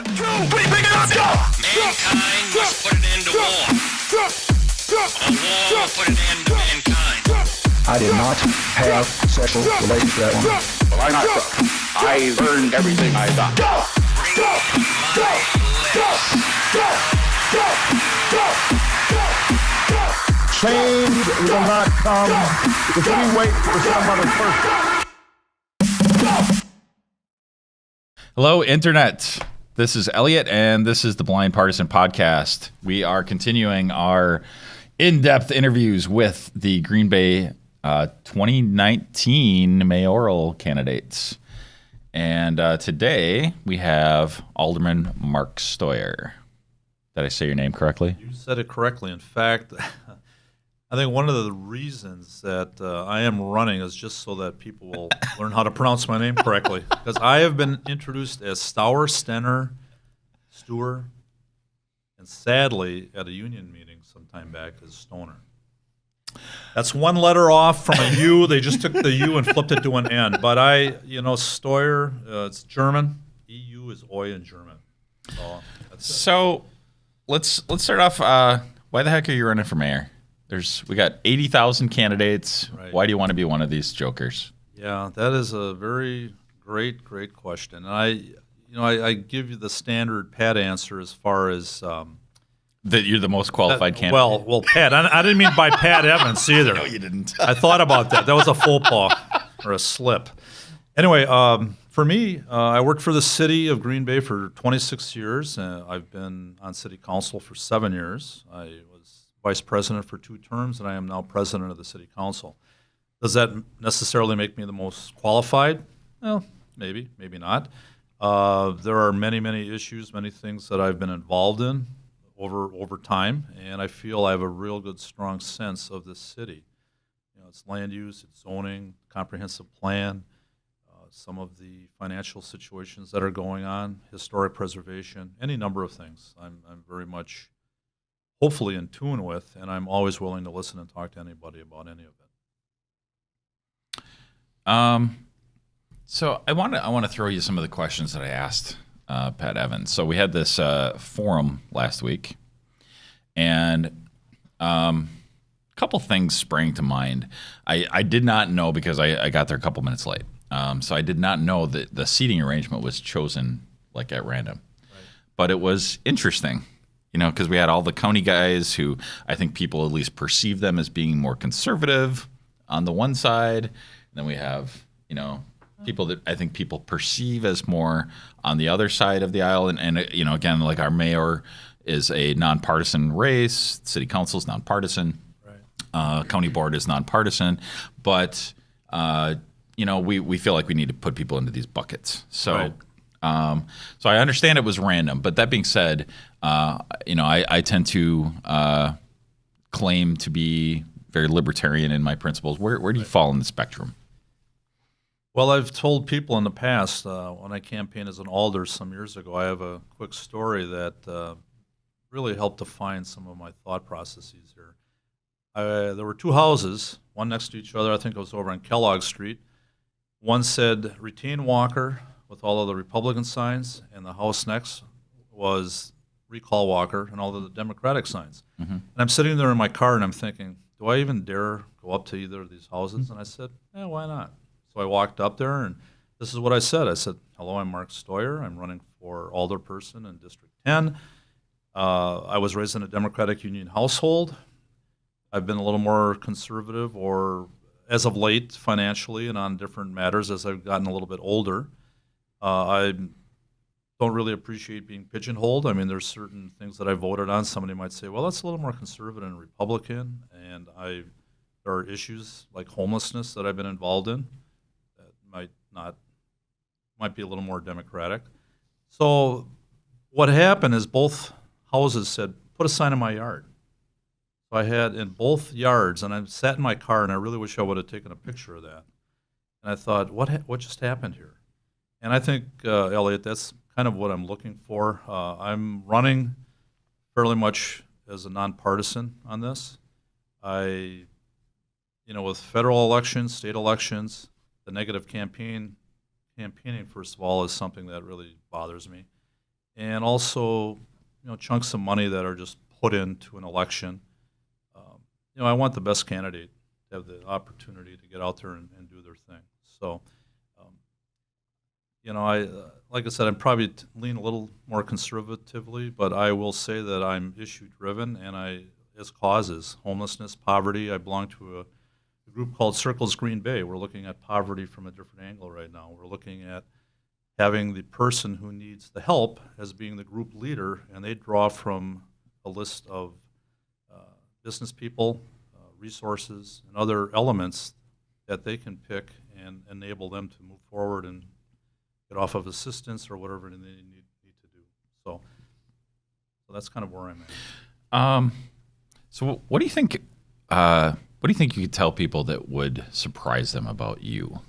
Mankind must put an end to war. A war will put an end to mankind. I did not have sexual relations with that woman. Well, I'm not drunk. I learned everything I got. Change will not come if we wait for some other person. Hello, Internet. This is Elliot, and this is the Blind Partisan Podcast. We are continuing our in-depth interviews with the Green Bay 2019 mayoral candidates. And today we have Alderman Mark Steuer. Did I say your name correctly? You said it correctly. In fact, I think one of the reasons that I am running is just so that people will learn how to pronounce my name correctly. Because I have been introduced as Steuer, and sadly, at a union meeting sometime back, as Stoner. That's one letter off from a U. They just took the U and flipped it to an N. But Steuer, it's German. EU is Oi in German. So let's start off. Why the heck are you running for mayor? We got 80,000 candidates. Right. Why do you want to be one of these jokers? Yeah, that is a very great question. And I give you the standard Pat answer as far as That you're the most qualified candidate. Well, Pat. I didn't mean by Pat Evans either. No, you didn't. I thought about that. That was a faux pas or a slip. Anyway, for me, I worked for the city of Green Bay for 26 years. I've been on city council for 7 years. I was vice president for 2 terms, and I am now president of the city council. Does that necessarily make me the most qualified? Well, maybe not. There are many issues, many things that I've been involved in over time, and I feel I have a real good, strong sense of this city. It's land use, it's zoning, comprehensive plan, some of the financial situations that are going on, historic preservation, any number of things. I'm very much, hopefully, in tune with, and I'm always willing to listen and talk to anybody about any of it. So I want to throw you some of the questions that I asked Pat Evans. So we had this forum last week, and a couple things sprang to mind. I did not know, because I got there a couple minutes late. So I did not know that the seating arrangement was chosen like at random. Right. But it was interesting, because we had all the county guys who I think people at least perceive them as being more conservative on the one side. And then we have, people that I think people perceive as more on the other side of the aisle. And again, like our mayor is a nonpartisan race. City council is nonpartisan. Right. County board is nonpartisan. But we feel like we need to put people into these buckets. So, right. So I understand it was random, but that being said, I tend to claim to be very libertarian in my principles. Where do you fall in the spectrum? Well, I've told people in the past, when I campaigned as an alder some years ago, I have a quick story that really helped define some of my thought processes here. There were 2 houses, one next to each other. I think it was over on Kellogg Street. One said retain Walker with all of the Republican signs, and the house next was recall Walker and all of the Democratic signs. Mm-hmm. And I'm sitting there in my car and I'm thinking, do I even dare go up to either of these houses? And I said, why not? So I walked up there, and this is what I said. I said, hello, I'm Mark Steuer. I'm running for alderperson in District 10. I was raised in a Democratic Union household. I've been a little more conservative, or as of late, financially and on different matters as I've gotten a little bit older. I don't really appreciate being pigeonholed. I mean, there's certain things that I voted on. Somebody might say, well, that's a little more conservative and Republican, and there are issues like homelessness that I've been involved in that might be a little more Democratic. So what happened is both houses said, put a sign in my yard. So I had in both yards, and I sat in my car, and I really wish I would have taken a picture of that. And I thought, what just happened here? And I think, Elliot, that's kind of what I'm looking for. I'm running fairly much as a nonpartisan on this. With federal elections, state elections, the negative campaigning, first of all, is something that really bothers me. and also, chunks of money that are just put into an election. I want the best candidate to have the opportunity to get out there and do their thing. So, like I said, I'm probably lean a little more conservatively, but I will say that I'm issue driven, and as causes, homelessness, poverty. I belong to a group called Circles Green Bay. We're looking at poverty from a different angle right now. We're looking at having the person who needs the help as being the group leader, and they draw from a list of business people, resources, and other elements that they can pick and enable them to move forward and get off of assistance or whatever they need to do. So that's kind of where I'm at. So what do you think? What do you think you could tell people that would surprise them about you?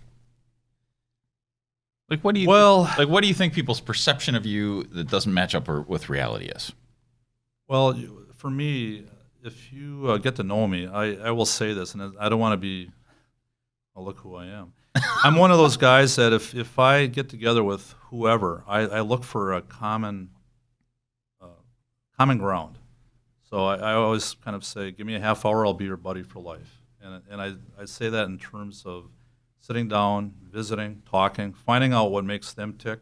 Like, what do you think people's perception of you that doesn't match up with reality is? Well, for me, if you get to know me, I will say this, and I don't want to be, oh, look who I am. I'm one of those guys that if I get together with whoever, I look for a common ground. So I always kind of say, give me a half hour, I'll be your buddy for life. And I say that in terms of sitting down, visiting, talking, finding out what makes them tick.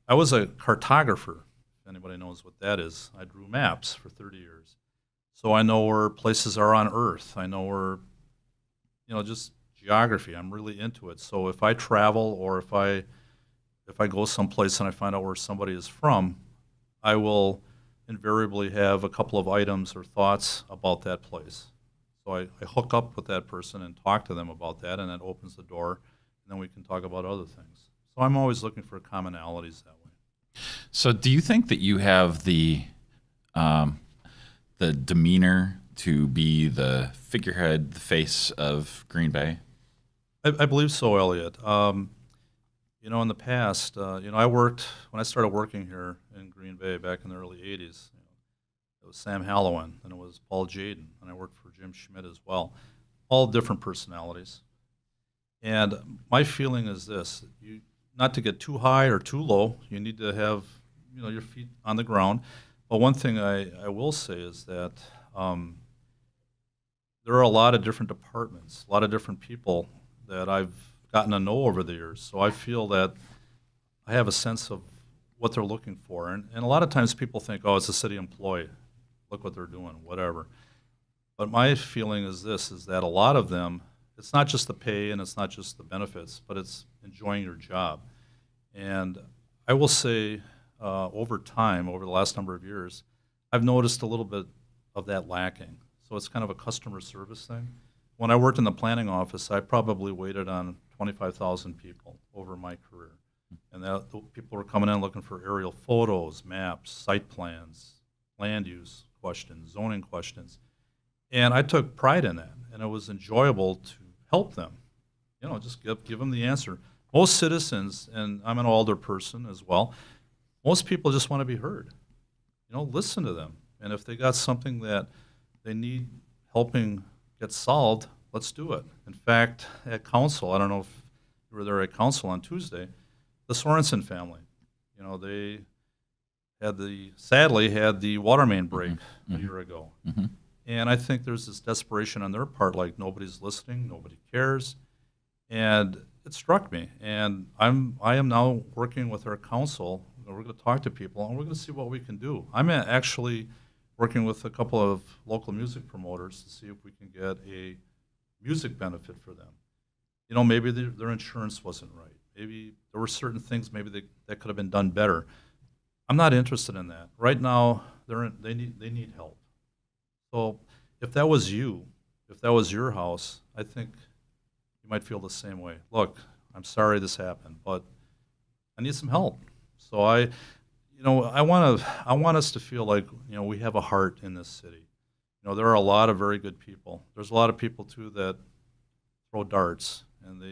I was a cartographer, if anybody knows what that is. I drew maps for 30 years. So I know where places are on Earth. I know where, just geography. I'm really into it. So if I travel or if I go someplace and I find out where somebody is from, I will invariably have a couple of items or thoughts about that place. So I hook up with that person and talk to them about that, and that opens the door, and then we can talk about other things. So I'm always looking for commonalities that way. So do you think that you have the demeanor to be the figurehead, the face of Green Bay? I believe so, Elliot. In the past, when I started working here in Green Bay back in the early 80s, it was Sam Hallowan, and it was Paul Jaden, and I worked for Jim Schmidt as well. All different personalities. And my feeling is this, not to get too high or too low, you need to have your feet on the ground. But one thing I will say is that there are a lot of different departments, a lot of different people that I've gotten to know over the years. So I feel that I have a sense of what they're looking for. And a lot of times people think, oh, it's a city employee. Look what they're doing, whatever. But my feeling is this, is that a lot of them, it's not just the pay and it's not just the benefits, but it's enjoying your job. And I will say over time, over the last number of years, I've noticed a little bit of that lacking. So it's kind of a customer service thing. When I worked in the planning office, I probably waited on 25,000 people over my career. And the people were coming in looking for aerial photos, maps, site plans, land use questions, zoning questions. And I took pride in that, and it was enjoyable to help them. Just give them the answer. Most citizens, and I'm an older person as well, most people just want to be heard. Listen to them. And if they got something that they need helping get solved, let's do it. In fact, at council, I don't know if you were there at council on Tuesday, the Sorensen family, they sadly had the water main break a year ago. Mm-hmm. And I think there's this desperation on their part, like nobody's listening, nobody cares. And it struck me. And I am now working with our council. We're going to talk to people, and we're going to see what we can do. I'm actually working with a couple of local music promoters to see if we can get a music benefit for them. Maybe their insurance wasn't right. Maybe there were certain things maybe that could have been done better. I'm not interested in that. Right now, they need help. So if that was you, if that was your house, I think you might feel the same way. Look, I'm sorry this happened, but I need some help. So I want us to feel like we have a heart in this city. There are a lot of very good people. There's a lot of people too that throw darts, and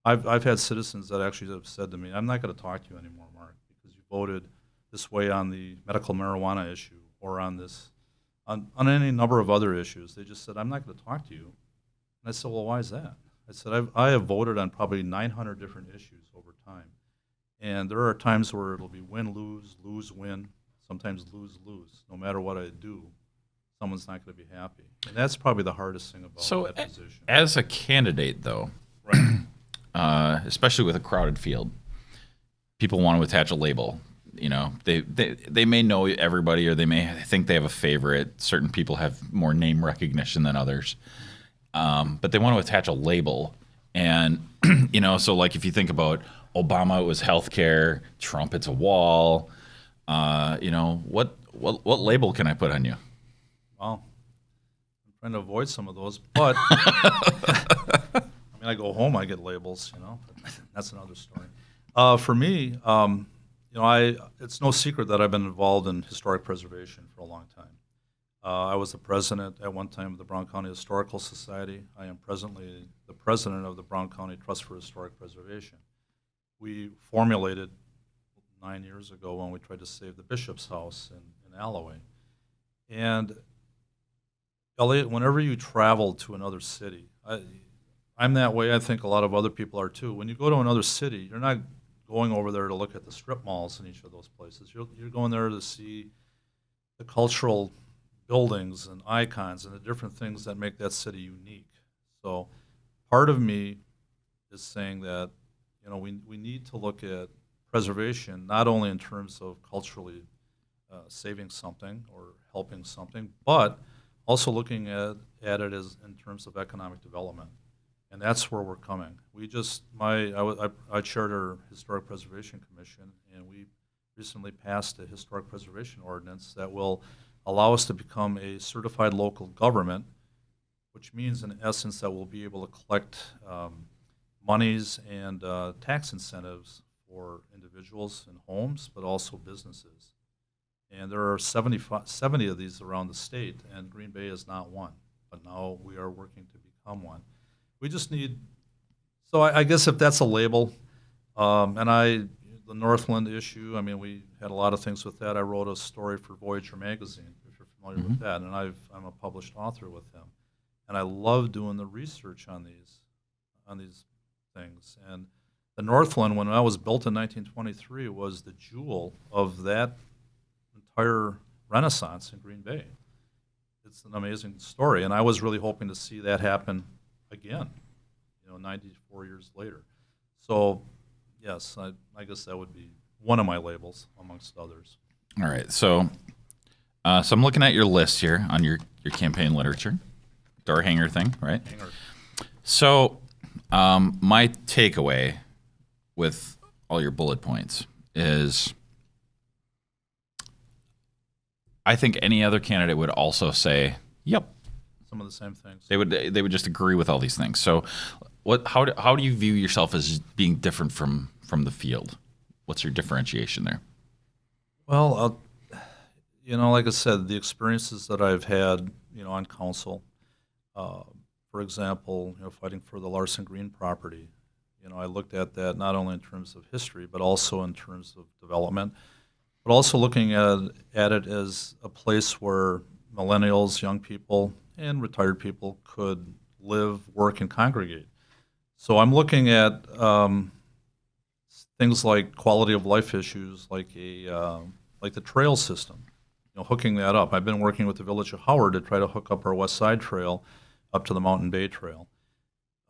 I've had citizens that actually have said to me, "I'm not going to talk to you anymore, Mark, because you voted this way on the medical marijuana issue or on this." On any number of other issues, they just said, "I'm not going to talk to you." And I said, "Well, why is that?" I said, I have voted on probably 900 different issues over time. And there are times where it'll be win, lose, lose, win, sometimes lose, lose. No matter what I do, someone's not going to be happy. And that's probably the hardest thing about So, that position. as a candidate, though, Right. especially with a crowded field, people want to attach a label. You know, they may know everybody, or they may think they have a favorite. Certain people have more name recognition than others, but they want to attach a label. And you know, so like if you think about Obama, it was healthcare. Trump, it's a wall. You know, what label can I put on you? Well, I'm trying to avoid some of those, but I mean, I go home, I get labels, you know. But that's another story. For me, you know, it's no secret that I've been involved in historic preservation for a long time. I was the president at one time of the Brown County Historical Society. I am presently the president of the Brown County Trust for Historic Preservation. We formulated 9 years ago when we tried to save the Bishop's House in Alloway. And Elliot, whenever you travel to another city, I'm that way. I think a lot of other people are too. When you go to another city, you're not going over there to look at the strip malls in each of those places. You're going there to see the cultural buildings and icons and the different things that make that city unique. So part of me is saying that, you know, we need to look at preservation not only in terms of culturally saving something or helping something, but also looking at it as in terms of economic development. And that's where we're coming. I chaired our Historic Preservation Commission, and we recently passed a historic preservation ordinance that will allow us to become a certified local government, which means in essence that we'll be able to collect monies and tax incentives for individuals and homes, but also businesses. And there are 70 of these around the state, and Green Bay is not one, but now we are working to become one. We just need, so I guess if that's a label, the Northland issue, I mean, we had a lot of things with that. I wrote a story for Voyager magazine, if you're familiar with that, and I'm a published author with them. And I love doing the research on these things. And the Northland, when I was built in 1923, was the jewel of that entire Renaissance in Green Bay. It's an amazing story, and I was really hoping to see that happen again, 94 years later. So, yes, I guess that would be one of my labels amongst others. All right, so I'm looking at your list here on your campaign literature, door hanger thing, right? Hanger. So, my takeaway with all your bullet points is, I think any other candidate would also say, "Yep." Some of the same things. They would just agree with all these things. So, how do you view yourself as being different from the field? What's your differentiation there? Well, like I said, the experiences that I've had, on council, for example, fighting for the Larson Green property, I looked at that not only in terms of history, but also in terms of development, but also looking at it as a place where millennials, young people, and retired people could live, work, and congregate. So I'm looking at things like quality of life issues, like the trail system, hooking that up. I've been working with the Village of Howard to try to hook up our West Side Trail up to the Mountain Bay Trail.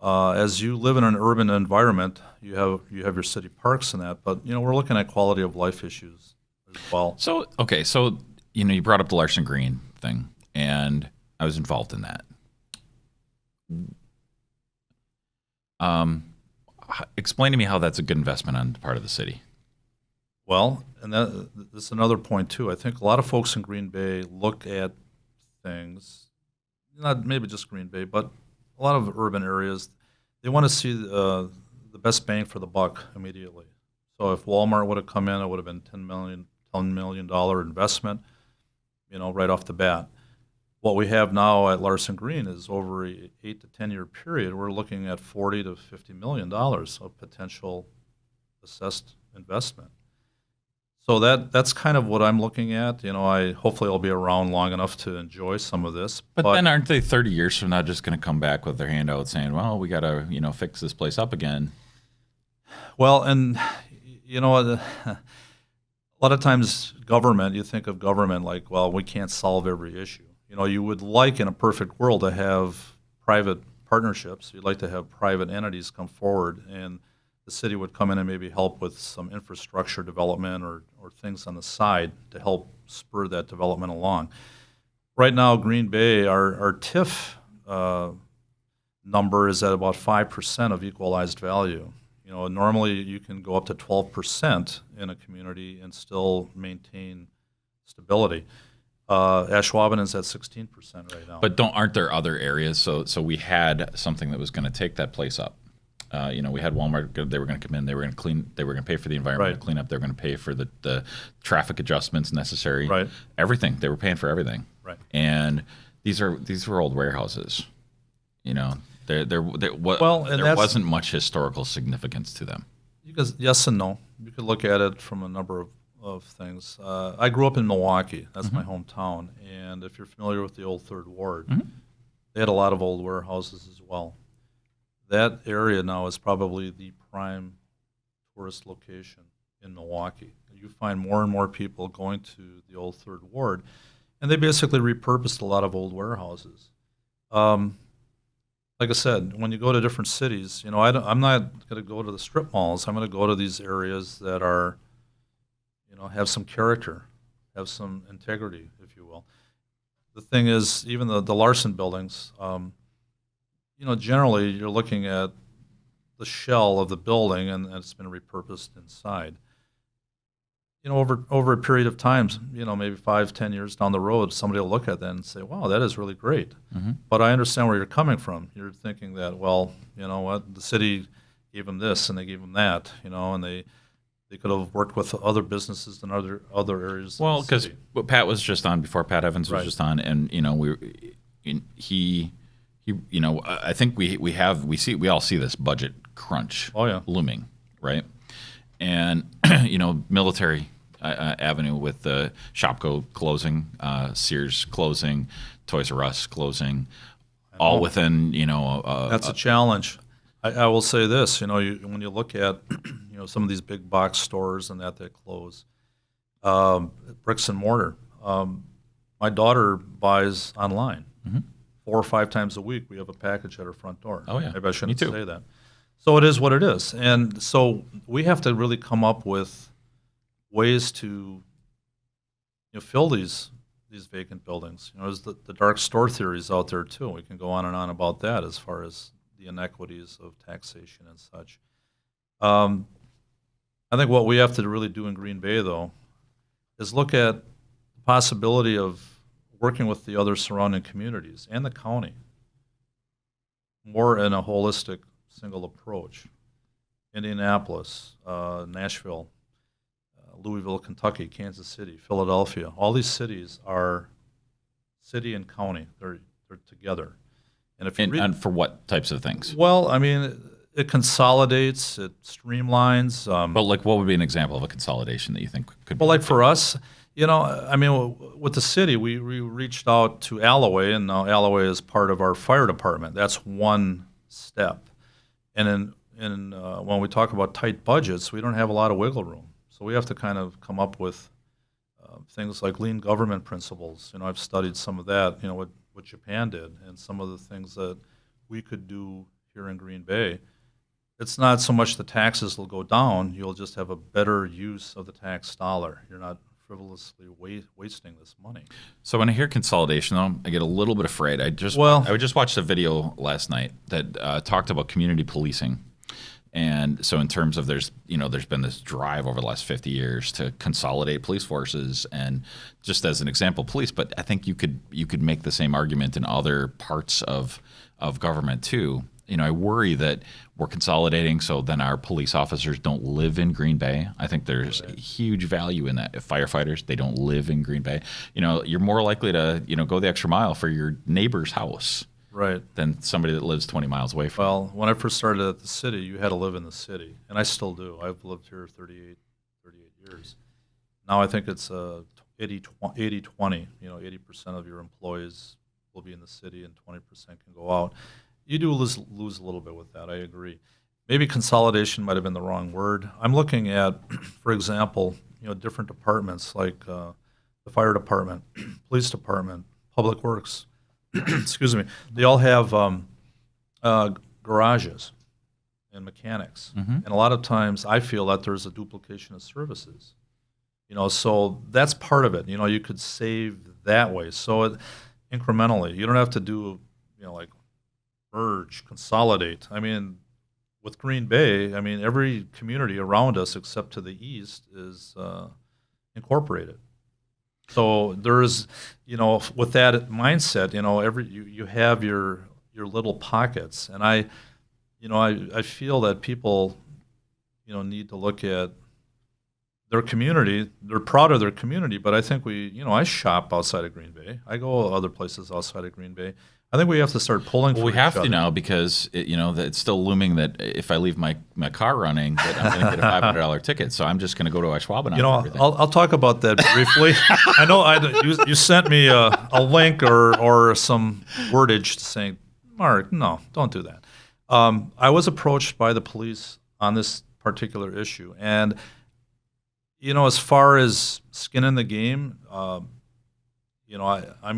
As you live in an urban environment, you have your city parks and that, but we're looking at quality of life issues as well. So okay, so you brought up the Larson Green thing, and I was involved in that. Explain to me how that's a good investment on the part of the city. Well, and that's another point too. I think a lot of folks in Green Bay look at things, not maybe just Green Bay, but a lot of urban areas. They want to see the best bang for the buck immediately. So if Walmart would have come in, it would have been $10 million investment, right off the bat. What we have now at Larson Green is over a 8 to 10 year period. We're looking at $40 to $50 million of potential assessed investment. So that's kind of what I'm looking at. Hopefully I'll be around long enough to enjoy some of this. But then aren't they 30 years from now just going to come back with their hand out saying, well, we got to, fix this place up again? Well, and, You know, a lot of times government, you think of government like, well, we can't solve every issue. You know, you would like in a perfect world to have private partnerships. You'd like to have private entities come forward, and the city would come in and maybe help with some infrastructure development or things on the side to help spur that development along. Right now, Green Bay, our TIF number is at about 5% of equalized value. You know, normally you can go up to 12% in a community and still maintain stability. Ashwaubenon is at 16% right now. But aren't there other areas? So we had something that was going to take that place up. You know, we had Walmart. They were going to come in. They were going to clean. They were going to pay for the environmental Right. cleanup. They were going to pay for the traffic adjustments necessary. Right. Everything. They were paying for everything. Right. And these were old warehouses. You know, there that's- wasn't much historical significance to them. Because yes and no. You could look at it from a number of things. I grew up in Milwaukee. That's my hometown. And if you're familiar with the old Third Ward, they had a lot of old warehouses as well. That area now is probably the prime tourist location in Milwaukee. You find more and more people going to the old Third Ward, and they basically repurposed a lot of old warehouses. Like I said, when you go to different cities, you know, I'm not going to go to the strip malls. I'm going to go to these areas that are, you know, have some character, have some integrity, if you will. The thing is, even the Larson buildings, you know, generally you're looking at the shell of the building and it's been repurposed inside. You know, over a period of time, you know, maybe 5-10 years down the road, somebody will look at that and say, wow, that is really great. But I understand where you're coming from. You're thinking that, well, you know what, the city gave them this and they gave them that, you know, and they could have worked with other businesses in other areas. Well, of the because city. Pat was just on before Pat Evans was Right. just on, and you know he you know, I think we all see this budget crunch Oh, yeah. looming, right? And you know, Military Avenue with the Shopko closing, Sears closing, Toys R Us closing, all within, you know, That's a challenge. I will say this, you know, when you look at, you know, some of these big box stores and that close, bricks and mortar. My daughter buys online. 4 or 5 times a week, we have a package at her front door. Oh, yeah. Maybe I shouldn't Me too. say that. So it is what it is. And so we have to really come up with ways to, you know, fill these vacant buildings. You know, there's the dark store theories out there too. We can go on and on about that as far as the inequities of taxation and such. I think what we have to really do in Green Bay, though, is look at the possibility of working with the other surrounding communities and the county more in a holistic, single approach. Indianapolis, Nashville, Louisville, Kentucky, Kansas City, Philadelphia, all these cities are city and county. They're together. And if you and for what types of things? well, I mean, it consolidates, it streamlines. But like, what would be an example of a consolidation that you think could? Well, like for us, you know, I mean, with the city, we reached out to Alloway, and now Alloway is part of our fire department. That's one step. And when we talk about tight budgets, we don't have a lot of wiggle room. So we have to kind of come up with things like lean government principles. You know, I've studied some of that, you know, what Japan did, and some of the things that we could do here in Green Bay. It's not so much the taxes will go down, you'll just have a better use of the tax dollar. You're not frivolously wasting this money. So when I hear consolidation, though, I get a little bit afraid. I just watched a video last night that talked about community policing, and so in terms of there's been this drive over the last 50 years to consolidate police forces, and just as an example, police. But I think you could make the same argument in other parts of government too. You know, I worry that we're consolidating, so then our police officers don't live in Green Bay. I think there's huge value in that. If firefighters, they don't live in Green Bay. You know, you're more likely to, you know, go the extra mile for your neighbor's house, Right. than somebody that lives 20 miles away from. Well, when I first started at the city, you had to live in the city, and I still do. I've lived here 38 years. Now I think it's 80-20. You know, 80% of your employees will be in the city and 20% can go out. You do lose a little bit with that, I agree. maybe consolidation might have been the wrong word. I'm looking at, for example, different departments like the fire department, police department, public works. Excuse me. They all have garages and mechanics, and a lot of times I feel that there's a duplication of services. So that's part of it. You could save that way. So incrementally, you don't have to do, like merge, consolidate. I mean, with Green Bay, every community around us except to the east is incorporated. So there's, with that mindset, you have your little pockets, and I feel that people, need to look at their community. They're proud of their community, but I think I shop outside of Green Bay. I go other places outside of Green Bay. I think we have to start pulling. Well, we have to now because it's still looming that if I leave my car running, that I'm going to get a $500 ticket. So I'm just going to go to Ashwaubenon. I'll talk about that briefly. I know you sent me a link or some wordage saying, Mark, no, don't do that. I was approached by the police on this particular issue, and as far as skin in the game, I'm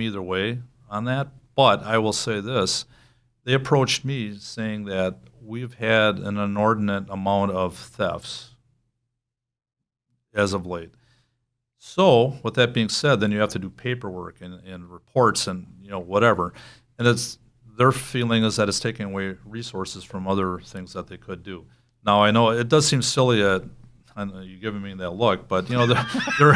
either way on that. But I will say this, they approached me saying that we've had an inordinate amount of thefts as of late. So with that being said, then you have to do paperwork and reports and whatever. And their feeling is that it's taking away resources from other things that they could do. Now I know it does seem silly I know you're giving me that look, but they're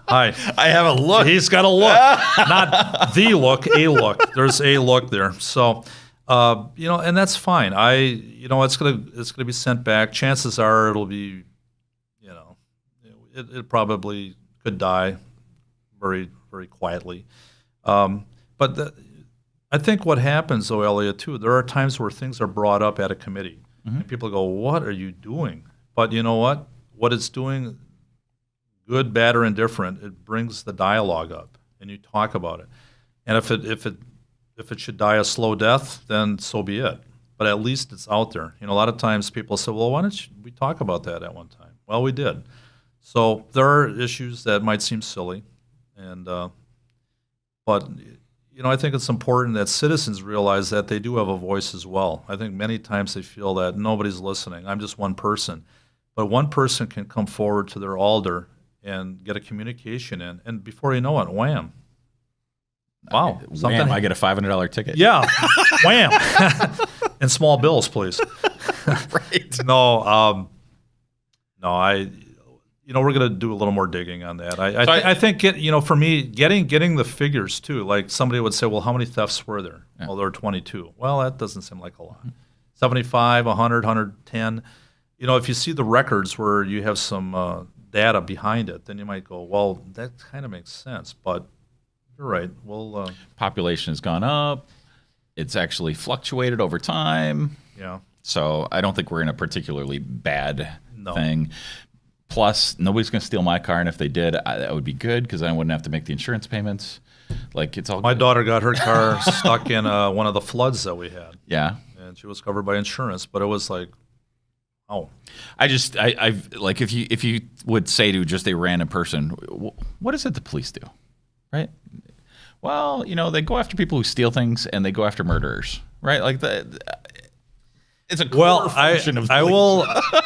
Hi. I have a look. He's got a look, not the look, a look. There's a look there. So, and that's fine. It's gonna be sent back. Chances are it'll be, it probably could die very, very quietly. But I think what happens, though, Elliot, too, there are times where things are brought up at a committee, and people go, "What are you doing?" But you know what? What it's doing, good, bad, or indifferent, it brings the dialogue up, and you talk about it. And if it should die a slow death, then so be it. But at least it's out there. A lot of times people say, "Well, why don't we talk about that at one time?" Well, we did. So there are issues that might seem silly, and but I think it's important that citizens realize that they do have a voice as well. I think many times they feel that nobody's listening. I'm just one person. But one person can come forward to their alder and get a communication in, and before you know it, wham. Wow. Wham, I get a $500 ticket. Yeah, wham. In small bills, please. Right. No, we're going to do a little more digging on that. I think, for me, getting the figures, too, like somebody would say, well, how many thefts were there? Yeah. Well, there were 22. Well, that doesn't seem like a lot. 75, 100, 110. If you see the records where you have some data behind it, then you might go, well, that kind of makes sense. But you're right. Population has gone up. It's actually fluctuated over time. Yeah. So I don't think we're in a particularly bad thing. Plus, nobody's going to steal my car, and if they did, that would be good because I wouldn't have to make the insurance payments. Like it's all. My good. daughter got her car stuck in one of the floods that we had. Yeah. And she was covered by insurance, but it was like, oh. I've like if you would say to just a random person, what is it the police do, right? Well, they go after people who steal things and they go after murderers, right? Like it's a core function of I will,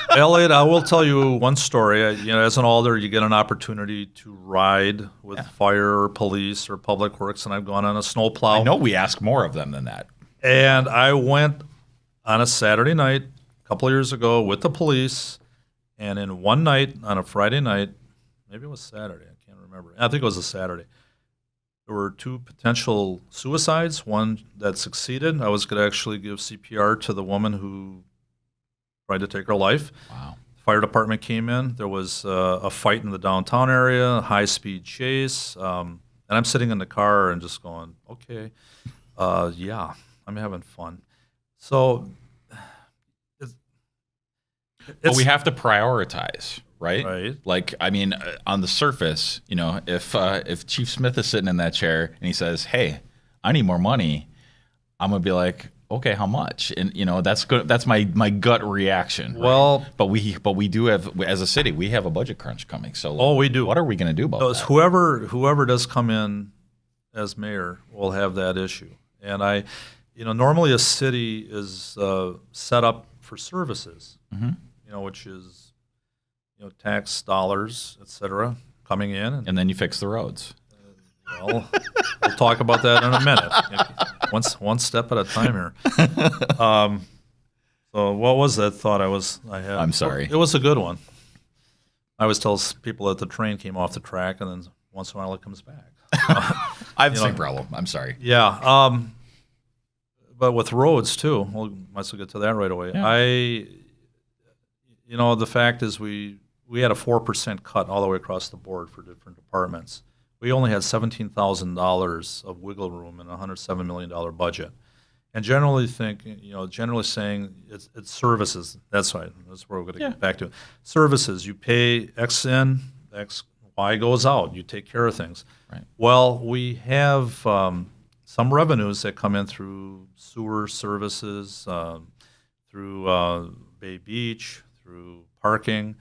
Elliot. I will tell you one story. As an alder, you get an opportunity to ride with fire, or police, or public works, and I've gone on a snowplow. I know we ask more of them than that. And I went on a Saturday night a couple of years ago with the police, and in one night on a Friday night, maybe it was Saturday. I can't remember. I think it was a Saturday. There were 2 potential suicides, one that succeeded. I was going to actually give CPR to the woman who tried to take her life. Wow. The fire department came in. There was a fight in the downtown area, high-speed chase. And I'm sitting in the car and just going, okay, yeah, I'm having fun. So but we have to prioritize. Right? Right. Like, on the surface, if Chief Smith is sitting in that chair and he says, "Hey, I need more money," I'm gonna be like, okay, how much? And that's good. That's my gut reaction. Right? Well, but we do have, as a city, we have a budget crunch coming. So we do. What are we going to do about that? Whoever does come in as mayor will have that issue. And normally a city is set up for services, which is, tax dollars, et cetera, coming in. And then you fix the roads. Well, we'll talk about that in a minute. One step at a time here. So what was that thought I had? I'm sorry. It was a good one. I always tell people that the train came off the track, and then once in a while it comes back. I have the same problem. I'm sorry. Yeah. But with roads too, we'll might as well get to that right away. Yeah. The fact is we had a 4% cut all the way across the board for different departments. We only had $17,000 of wiggle room in a $107 million budget. And generally saying it's services. That's right. That's where we're going to get back to. Services, you pay X in, Y goes out. You take care of things. Right. Well, we have some revenues that come in through sewer services, through Bay Beach, through parking.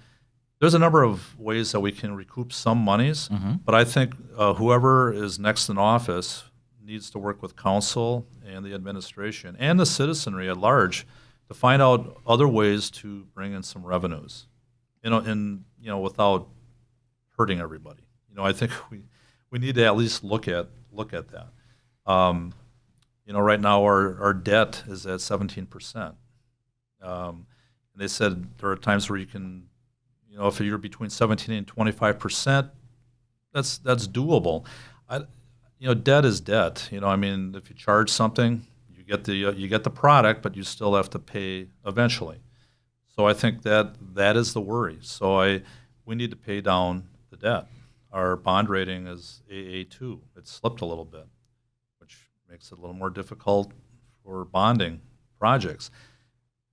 There's a number of ways that we can recoup some monies, but I think whoever is next in office needs to work with council and the administration and the citizenry at large to find out other ways to bring in some revenues, without hurting everybody. I think we need to at least look at that. Right now our debt is at 17%. And they said there are times where you can, if you're between 17 and 25%, that's doable. Debt is debt. If you charge something, you get the product, but you still have to pay eventually. So I think that is the worry. So we need to pay down the debt. Our bond rating is AA2. It slipped a little bit, which makes it a little more difficult for bonding projects.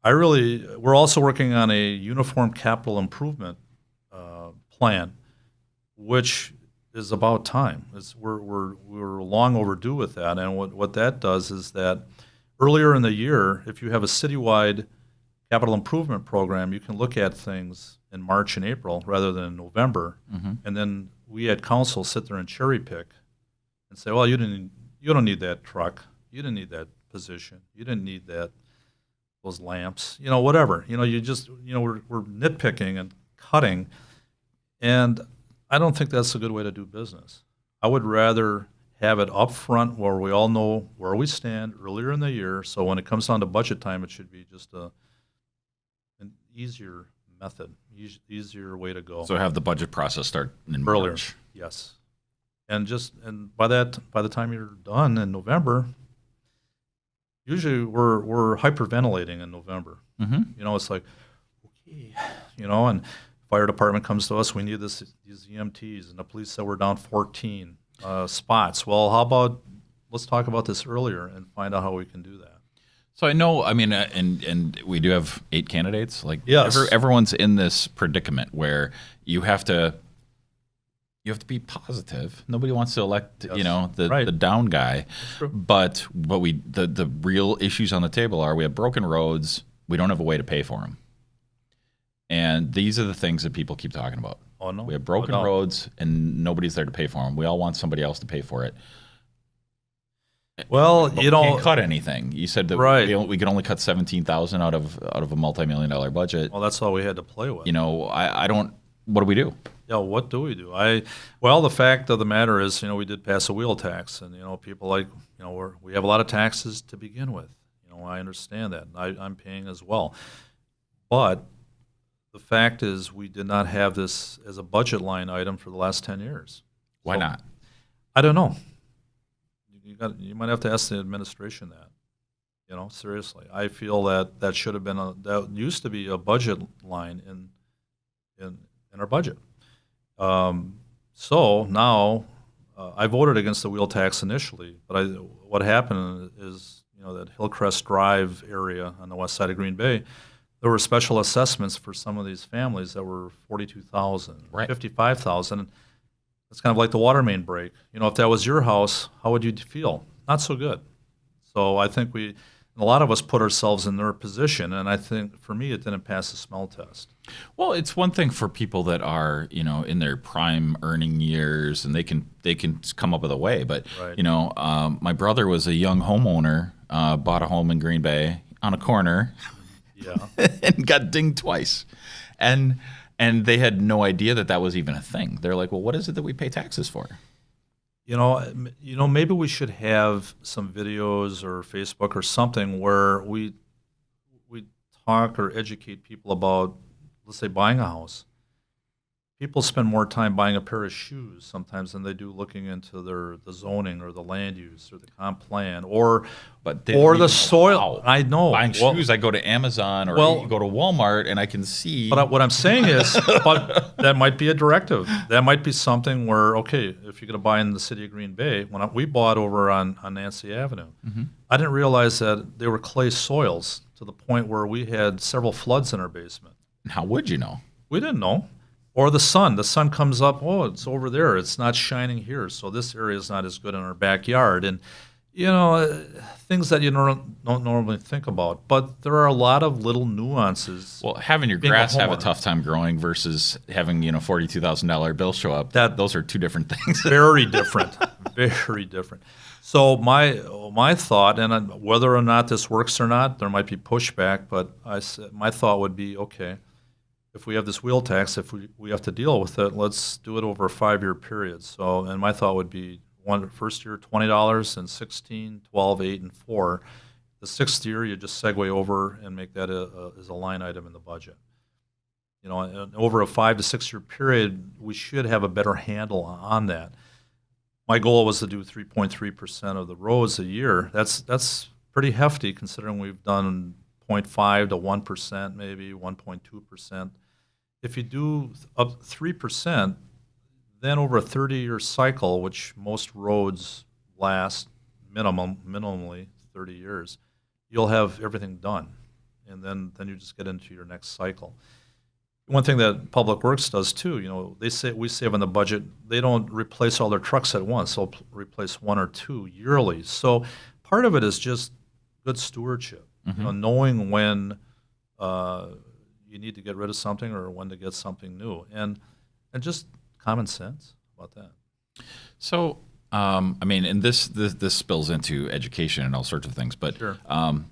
We're also working on a uniform capital improvement plan, which is about time. We're long overdue with that, and what that does is that earlier in the year, if you have a citywide capital improvement program, you can look at things in March and April rather than November, and then we at council sit there and cherry pick and say, well, you don't need that truck, you didn't need that position, you didn't need those lamps, whatever. You just, we're nitpicking and cutting, and I don't think that's a good way to do business. I would rather have it up front where we all know where we stand earlier in the year, so when it comes down to budget time, it should be just an easier method, easier way to go. So have the budget process start in earlier. March. Yes. And by the time you're done in November, usually we're hyperventilating in November. It's like, okay, and fire department comes to us, we need these EMTs, and the police said we're down 14 spots. Well, how about let's talk about this earlier and find out how we can do that. So I know, and we do have 8 candidates. Like, yes. Everyone's in this predicament where you have to be positive. Nobody wants to elect, Yes. the down guy. That's true. But the real issues on the table are we have broken roads. We don't have a way to pay for them. And these are the things that people keep talking about. Oh, no. We have broken roads, and nobody's there to pay for them. We all want somebody else to pay for it. Well, But we can't cut anything. You said that we could only cut $17,000 out of a multi-million-dollar budget. Well, that's all we had to play with. I don't. What do we do? Yeah, what do we do? The fact of the matter is, we did pass a wheel tax, and people we have a lot of taxes to begin with. I understand that. I'm paying as well, but the fact is, we did not have this as a budget line item for the last 10 years. Why not? I don't know. You might have to ask the administration that. Seriously, I feel that should have been that used to be a budget line in our budget. So now I voted against the wheel tax initially, but what happened is that Hillcrest Drive area on the west side of Green Bay, there were special assessments for some of these families that were $42,000, right. $55,000. It's kind of like the water main break. If that was your house, how would you feel? Not so good. So I think in A lot of us put ourselves in their position, and I think for me it didn't pass the smell test. Well, it's one thing for people that are, in their prime earning years, and they can come up with a way. But Right. my brother was a young homeowner, bought a home in Green Bay on a corner, Yeah. and got dinged twice, and they had no idea that was even a thing. They're like, well, what is it that we pay taxes for? Maybe we should have some videos or Facebook or something where we talk or educate people about, let's say, buying a house. People spend more time buying a pair of shoes sometimes than they do looking into the zoning or the land use or the comp plan or They don't even know soil. how. I know. Buying Well, shoes, I go to Amazon or Well- go to Walmart, and I can see. But what I'm saying is, but that might be a directive. That might be something where, okay, if you're going to buy in the city of Green Bay, we bought over on Nancy Avenue, I didn't realize that they were clay soils to the point where we had several floods in our basement. How would you know? We didn't know. Or the sun comes up, oh, it's over there. It's not shining here. So this area is not as good in our backyard. And, things that you don't normally think about. But there are a lot of little nuances. Well, having your Being a grass have a homeowner. tough time growing versus having $42,000 bill show up. Those are two different things. Very different. Very different. So my thought, and whether or not this works or not, there might be pushback, but my thought would be, okay, if we have this wheel tax, if we have to deal with it, let's do it over a 5-year period. So, and my thought would be first year $20 and 16, 12, 8, and 4. The 6th year, you just segue over and make that as a line item in the budget. And over a 5 to 6 year period, we should have a better handle on that. My goal was to do 3.3% of the roads a year. That's pretty hefty considering we've done 0.5 to 1%, maybe 1.2%. If you do up 3%, then over a 30-year cycle, which most roads last minimally 30 years, you'll have everything done, and then you just get into your next cycle. One thing that Public Works does too, they say we save on the budget. They don't replace all their trucks at once. They'll replace 1 or 2 yearly. So part of it is just good stewardship. Knowing when you need to get rid of something or when to get something new, and just common sense about that. So, and this spills into education and all sorts of things. But Sure.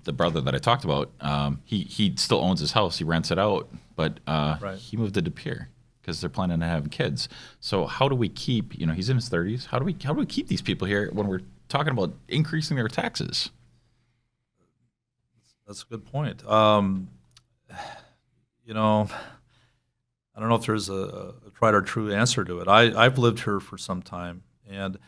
The brother that I talked about, he still owns his house. He rents it out, but Right. he moved to De Pere because they're planning to have kids. So how do we keep? He's in his 30s. How do we keep these people here when we're talking about increasing their taxes? That's a good point. I don't know if there's a tried or true answer to it. I've lived here for some time, and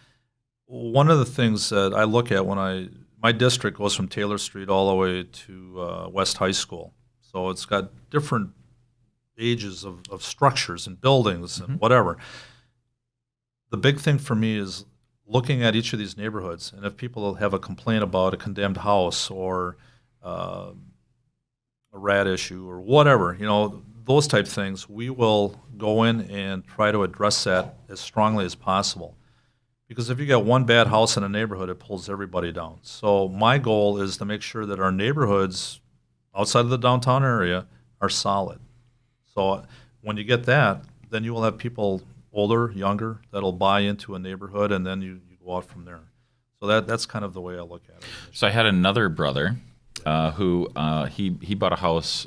one of the things that I look at my district goes from Taylor Street all the way to West High School. So it's got different ages of structures and buildings and whatever. The big thing for me is looking at each of these neighborhoods, and if people have a complaint about a condemned house or a rat issue or whatever, those type things, we will go in and try to address that as strongly as possible. Because if you got one bad house in a neighborhood, it pulls everybody down. So my goal is to make sure that our neighborhoods outside of the downtown area are solid. So when you get that, then you will have people older, younger, that'll buy into a neighborhood, and then you go out from there. So that's kind of the way I look at it. So I had another brother who he bought a house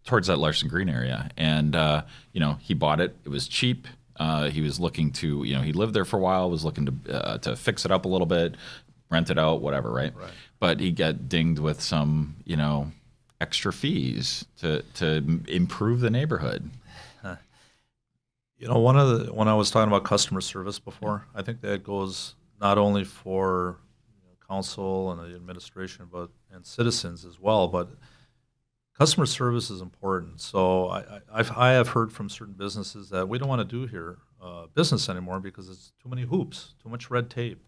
towards that Larson Green area, and he bought it. It was cheap. He was looking to he lived there for a while. Was looking to fix it up a little bit, rent it out, whatever, right? Right. But he got dinged with some extra fees to improve the neighborhood. When I was talking about customer service before, I think that goes not only for council and the administration, and citizens as well. But customer service is important. So I have heard from certain businesses that we don't want to do here business anymore because it's too many hoops, too much red tape.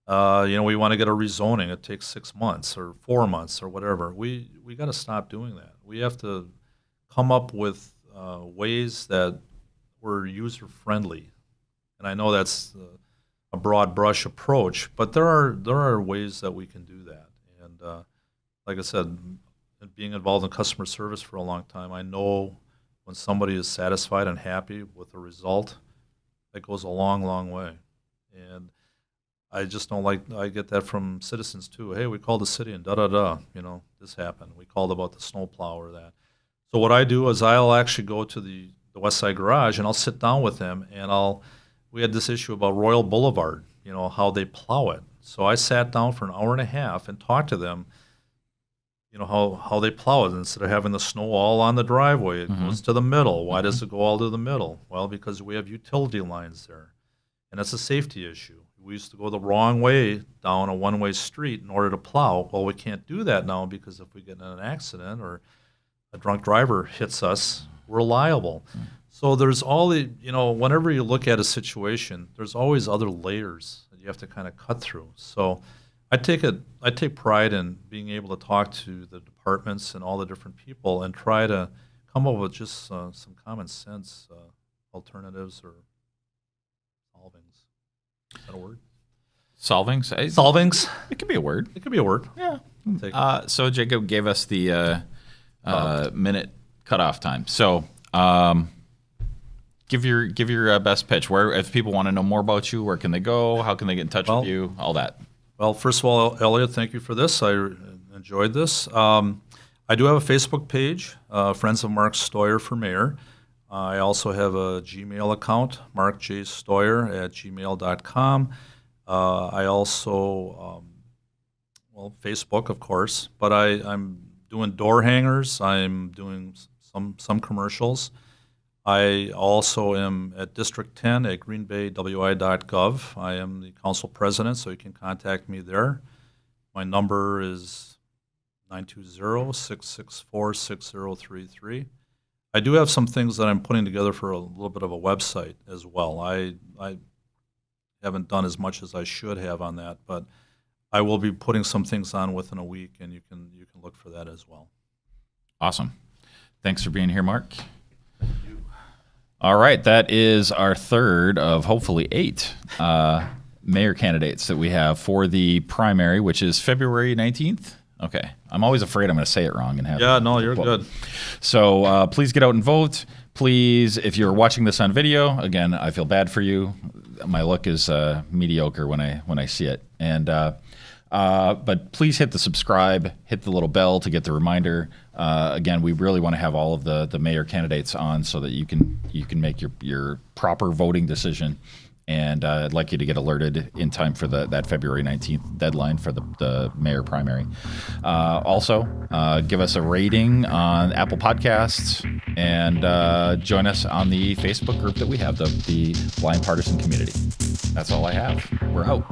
We want to get a rezoning. It takes 6 months or 4 months or whatever. We got to stop doing that. We have to come up with ways that were user friendly. And I know that's a broad brush approach, but there are ways that we can do that. And like I said, being involved in customer service for a long time, I know when somebody is satisfied and happy with the result, that goes a long, long way. And I just don't like, I get that from citizens too. Hey, we called the city and da-da-da, this happened. We called about the snowplow or that. So what I do is I'll actually go to the West Side Garage and I'll sit down with them and we had this issue about Royal Boulevard, how they plow it. So I sat down for an hour and a half and talked to them, how they plow it. Instead of having the snow all on the driveway, it goes to the middle. Why does it go all to the middle? Well, because we have utility lines there. And it's a safety issue. We used to go the wrong way down a one-way street in order to plow. Well, we can't do that now because if we get in an accident or a drunk driver hits us, we're liable. So there's all the, whenever you look at a situation, there's always other layers that you have to kind of cut through. So I take pride in being able to talk to the departments and all the different people and try to come up with just some common sense alternatives or solvings. Is that a word? Solvings? Solvings? It could be a word. It could be a word. Yeah. I'll take it. So Jacob gave us the minute cutoff time. So give your best pitch. Where, if people want to know more about you, where can they go? How can they get in touch with you? All that. Well, first of all, Elliot, thank you for this. I enjoyed this. I do have a Facebook page, Friends of Mark Steuer for Mayor. I also have a Gmail account, markjsteuer@gmail.com. I also, Facebook, of course, but I'm doing door hangers. I'm doing some commercials. I also am at District 10 at greenbaywi.gov. I am the council president, so you can contact me there. My number is 920-664-6033. I do have some things that I'm putting together for a little bit of a website as well. I haven't done as much as I should have on that, but I will be putting some things on within a week, and you can look for that as well. Awesome. Thanks for being here, Mark. Thank you. All right, that is our third of hopefully 8 mayor candidates that we have for the primary, which is February 19th. Okay. I'm always afraid I'm going to say it wrong and have. Yeah, no, you're good. So please get out and vote. Please, if you're watching this on video, again, I feel bad for you. My look is mediocre when I see it. And but please hit the subscribe, hit the little bell to get the reminder. Again, we really want to have all of the mayor candidates on so that you can make your proper voting decision. And I'd like you to get alerted in time for that February 19th deadline for the mayor primary. Also, give us a rating on Apple Podcasts and join us on the Facebook group that we have, the Blind Partisan Community. That's all I have. We're out.